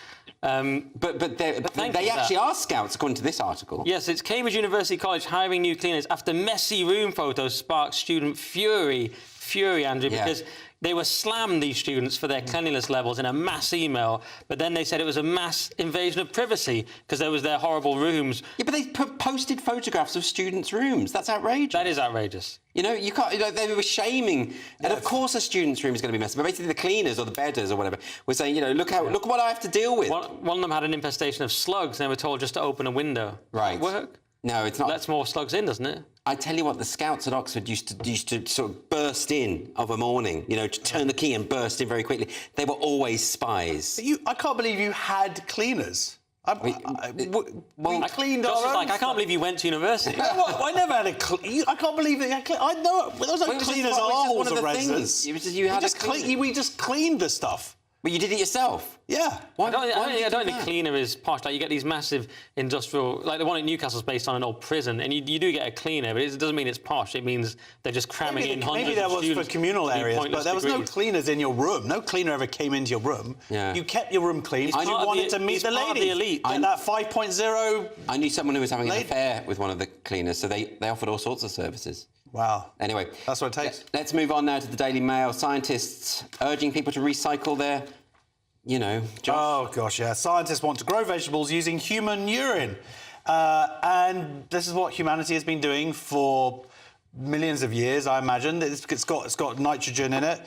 But they actually are scouts, according to this article. Yes, it's Cambridge University College hiring new cleaners after messy room photos sparked student fury, Andrew, because they were slammed, these students, for their cleanliness levels in a mass email, but then they said it was a mass invasion of privacy because there was their horrible rooms. Yeah, but they posted photographs of students' rooms. That's outrageous. That is outrageous. You can't. They were shaming, and of course a student's room is going to be messy. But basically, the cleaners or the bedders or whatever were saying, look what I have to deal with. One of them had an infestation of slugs, and they were told just to open a window. Right. Does that work? No, it's not. Lets more slugs in, doesn't it? I tell you what, the scouts at Oxford used to sort of burst in of a morning, to turn the key and burst in very quickly. They were always spies. I can't believe you had cleaners. I cleaned our own. I can't believe you went to university. I never had a clean. I can't believe it. I know those are cleaners' arholes of residents. We just cleaned the stuff. But you did it yourself? Yeah. I don't think cleaner is posh. Like, you get these massive industrial... Like, the one in Newcastle is based on an old prison, and you do get a cleaner, but it doesn't mean it's posh. It means they're just cramming in hundreds of students. Maybe that was for communal areas, but there was no cleaners in your room. No cleaner ever came into your room. Yeah. You kept your room clean because you wanted to meet the ladies. The elite. And that 5.0... I knew someone who was having an affair with one of the cleaners, so they offered all sorts of services. Wow. Anyway. That's what it takes. Let's move on now to the Daily Mail. Scientists urging people to recycle their... Oh, gosh, yeah. Scientists want to grow vegetables using human urine. And this is what humanity has been doing for millions of years, I imagine. It's got nitrogen in it.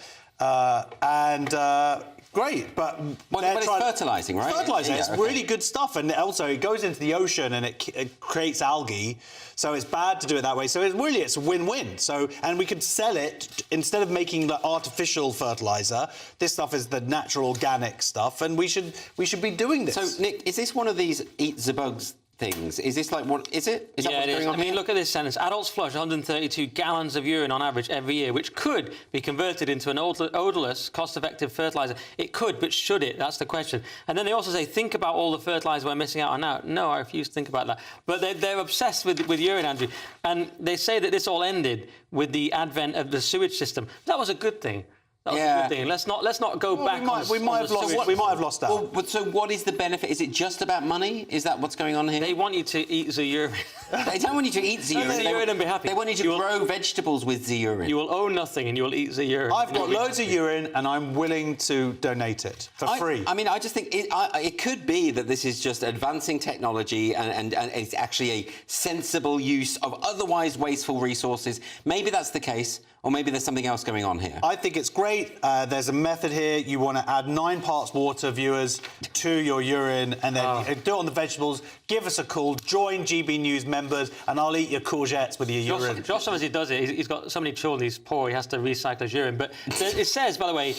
Great, but it's fertilising, right? Fertiliser, it's really good stuff, and also it goes into the ocean and it creates algae, so it's bad to do it that way. So it's a win-win. And we could sell it instead of making the artificial fertiliser. This stuff is the natural organic stuff, and we should be doing this. So Nick, is this one of these eat the bugs things? Is this like what is it? Is that what's going on? I mean, look at this sentence. Adults flush 132 gallons of urine on average every year, which could be converted into an odorless, cost-effective fertiliser. It could, but should it? That's the question. And then they also say, think about all the fertiliser we're missing out on now. No, I refuse to think about that. But they're obsessed with urine, Andrew. And they say that this all ended with the advent of the sewage system. That was a good thing. That was a good thing. Let's not go back. We might have lost out. Well, but so what is the benefit? Is it just about money? Is that what's going on here? They want you to eat the urine. They don't want you to eat the urine. The urine and be happy. They want you to grow vegetables with the urine. You will own nothing and you will eat the urine. I've got loads of urine and I'm willing to donate it for free. I mean, I just think it could be that this is just advancing technology and it's actually a sensible use of otherwise wasteful resources. Maybe that's the case, or maybe there's something else going on here. I think it's great. There's a method here. You want to add 9 parts water, viewers, to your urine, and then do it on the vegetables. Give us a call. Join GB News members, and I'll eat your courgettes with your urine. Josh obviously does it. He's got so many children. He's poor. He has to recycle his urine. But it says, by the way,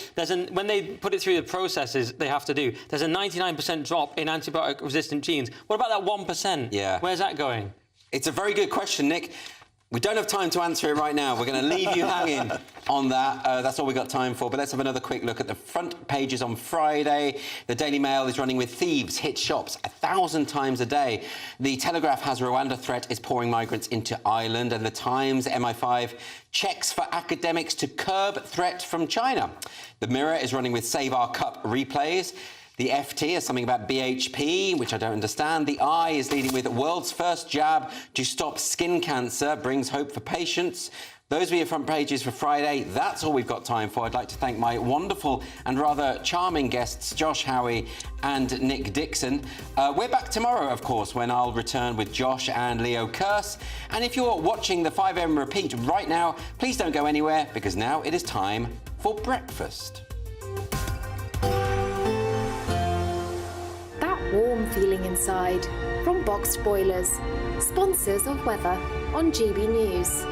when they put it through the processes they have to do, there's a 99% drop in antibiotic-resistant genes. What about that 1%? Yeah. Where's that going? It's a very good question, Nick. We don't have time to answer it right now. We're going to leave you hanging on that. That's all we've got time for. But let's have another quick look at the front pages on Friday. The Daily Mail is running with thieves hit shops 1,000 times a day. The Telegraph has Rwanda threat is pouring migrants into Ireland. And the Times, MI5, checks for academics to curb threat from China. The Mirror is running with Save Our Cup replays. The FT has something about BHP, which I don't understand. The Eye is leading with world's first jab to stop skin cancer, brings hope for patients. Those are your front pages for Friday. That's all we've got time for. I'd like to thank my wonderful and rather charming guests, Josh Howie and Nick Dixon. We're back tomorrow, of course, when I'll return with Josh and Leo Kearse. And if you're watching the 5am repeat right now, please don't go anywhere, because now it is time for breakfast. Warm feeling inside from Boxed Boilers, sponsors of weather on GB News.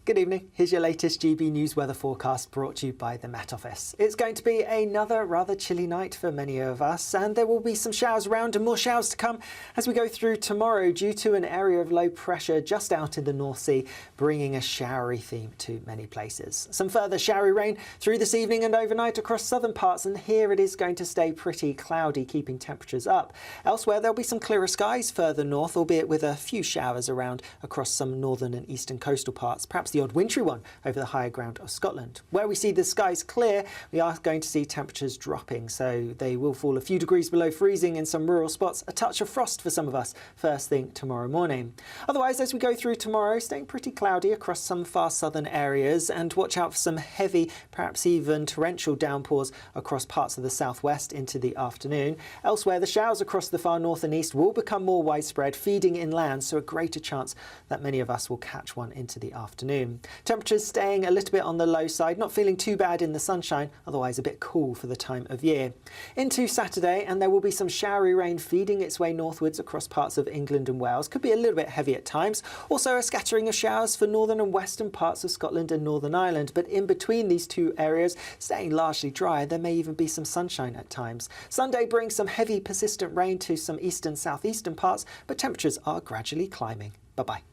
Good evening. Here's your latest GB News weather forecast brought to you by the Met Office. It's going to be another rather chilly night for many of us, and there will be some showers around and more showers to come as we go through tomorrow due to an area of low pressure just out in the North Sea, bringing a showery theme to many places. Some further showery rain through this evening and overnight across southern parts, and here it is going to stay pretty cloudy, keeping temperatures up. Elsewhere, there'll be some clearer skies further north, albeit with a few showers around across some northern and eastern coastal parts, perhaps the odd wintry one over the higher ground of Scotland. Where we see the skies clear, we are going to see temperatures dropping, so they will fall a few degrees below freezing in some rural spots, a touch of frost for some of us first thing tomorrow morning. Otherwise, as we go through tomorrow, staying pretty cloudy across some far southern areas, and watch out for some heavy, perhaps even torrential downpours across parts of the southwest into the afternoon. Elsewhere, the showers across the far north and east will become more widespread, feeding inland, so a greater chance that many of us will catch one into the afternoon. Temperatures staying a little bit on the low side, not feeling too bad in the sunshine, otherwise a bit cool for the time of year. Into Saturday, and there will be some showery rain feeding its way northwards across parts of England and Wales. Could be a little bit heavy at times. Also a scattering of showers for northern and western parts of Scotland and Northern Ireland, but in between these two areas, staying largely dry. There may even be some sunshine at times. Sunday brings some heavy persistent rain to some eastern southeastern parts, but temperatures are gradually climbing. Bye-bye.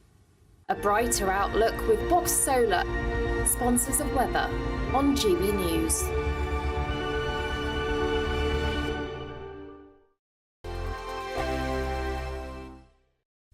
A brighter outlook with Box Solar, sponsors of weather on GB News.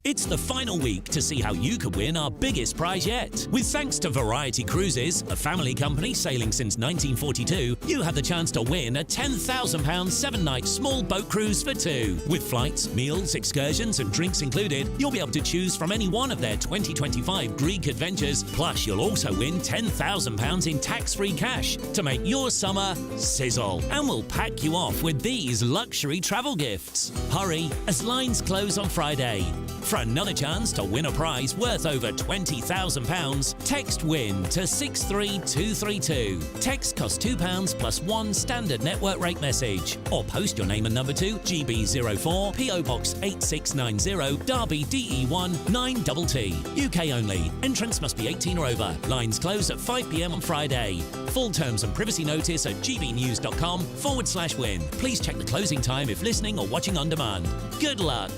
It's the final week to see how you could win our biggest prize yet. With thanks to Variety Cruises, a family company sailing since 1942, you have the chance to win a £10,000 7-night small boat cruise for two. With flights, meals, excursions and drinks included, you'll be able to choose from any one of their 2025 Greek adventures. Plus, you'll also win £10,000 in tax-free cash to make your summer sizzle. And we'll pack you off with these luxury travel gifts. Hurry, as lines close on Friday. For another chance to win a prize worth over £20,000, text WIN to 63232. Text costs £2 plus one standard network rate message. Or post your name and number to GB04 PO Box 8690 Derby DE1 9TT. UK only. Entrants must be 18 or over. Lines close at 5 p.m. on Friday. Full terms and privacy notice at gbnews.com/win. Please check the closing time if listening or watching on demand. Good luck.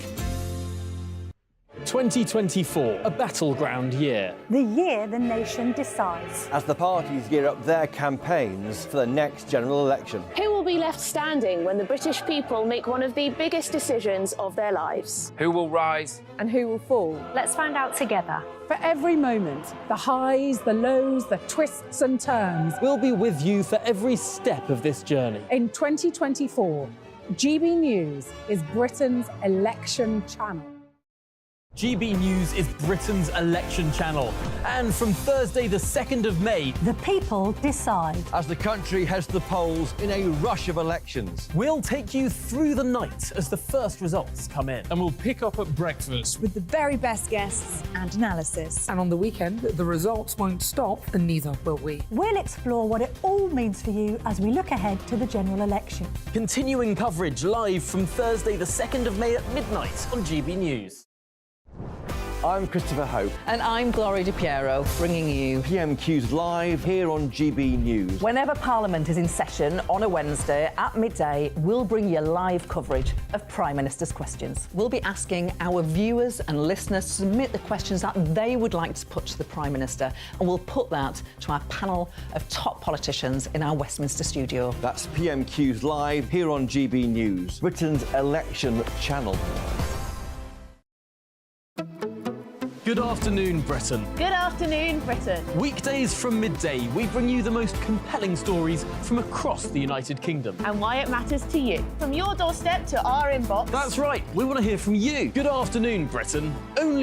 2024, a battleground year. The year the nation decides. As the parties gear up their campaigns for the next general election. Who will be left standing when the British people make one of the biggest decisions of their lives? Who will rise? And who will fall? Let's find out together. For every moment, the highs, the lows, the twists and turns. We'll be with you for every step of this journey. In 2024, GB News is Britain's election channel. GB News is Britain's election channel. And from Thursday, the 2nd of May, The people decide. As the country heads to the polls in a rush of elections. we'll take you through the night as the first results come in. And we'll pick up at breakfast. With the very best guests and analysis. And on the weekend, the results won't stop, and neither will we. We'll explore what it all means for you as we look ahead to the general election. Continuing coverage live from Thursday, the 2nd of May at midnight on GB News. I'm Christopher Hope. And I'm Gloria Di Piero, bringing you PMQ's live here on GB News. Whenever Parliament is in session on a Wednesday at midday, we'll bring you live coverage of Prime Minister's questions. We'll be asking our viewers and listeners to submit the questions that they would like to put to the Prime Minister, and we'll put that to our panel of top politicians in our Westminster studio. That's PMQ's live here on GB News, Britain's election channel. Good afternoon, Britain. Good afternoon, Britain. Weekdays from midday, we bring you the most compelling stories from across the United Kingdom. And why it matters to you. From your doorstep to our inbox. That's right, we want to hear from you. Good afternoon, Britain. Only